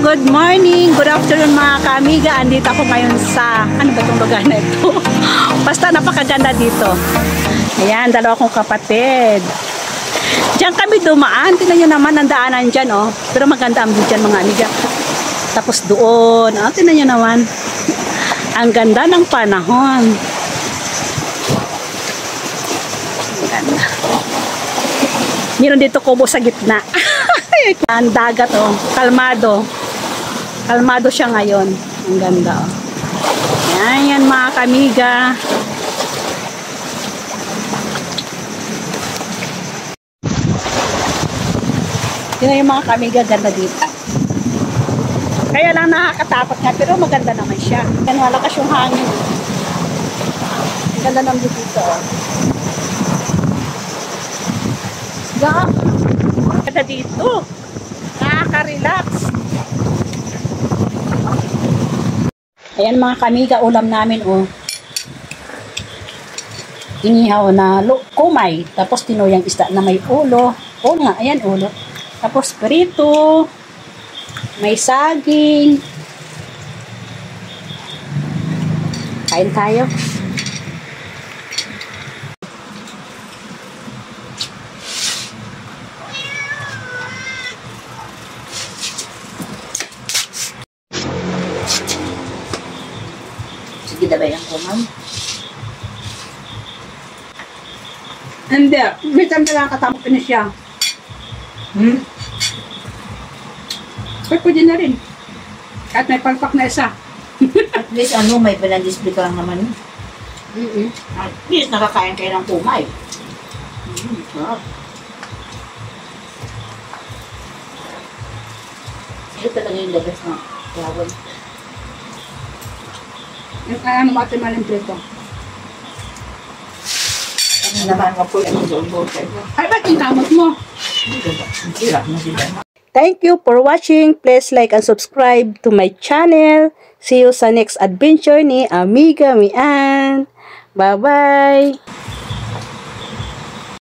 good morning, good afternoon mga ka-amiga. Andito ako ngayon sa, ano ba itong lugar na ito? Basta napakaganda dito. Ayan, dalawa kong kapatid. Diyan kami dumaan. Tingnan nyo naman ang daanan dyan, oh. Pero maganda ang view dyan mga amiga. Tapos doon, oh, tingnan nyo naman. Ang ganda ng panahon. Ang ganda. Meron dito kubo sa gitna. Ang dagat, oh. Kalmado. Kalmado siya ngayon. Ang ganda, oh. Yan mga kamiga. Yun yung mga kamiga, ganda dito. Kaya lang nakakatakot nga, pero maganda naman siya. Yan, malakas yung hangin. Ang ganda ng dito, oh. Ganda dito. Nakaka-relax. Ayan mga kamiga, ulam namin, oh. Inihaw na kumay. Tapos tinuyang isda na may ulo. Ulo nga, ayan ulo. Tapos prito. May saging. Kain tayo. Sige, dabay ang kumam. Hindi. Minsan na lang katapos na siya. Pwede na rin. Kahit may palpak na isa. At least ano, may pinag-display ka lang naman. At least nakakain kayo ng kumay. Sarap. Ito talaga yung the best na tawag. Yung kaya mo ate malimplito. Ano naman nga po yung doon-doon. Ay, ba't yung kamot mo? Hirap na sila. Thank you for watching. Please like and subscribe to my channel. See you sa next adventure ni Amiga Mian. Bye-bye!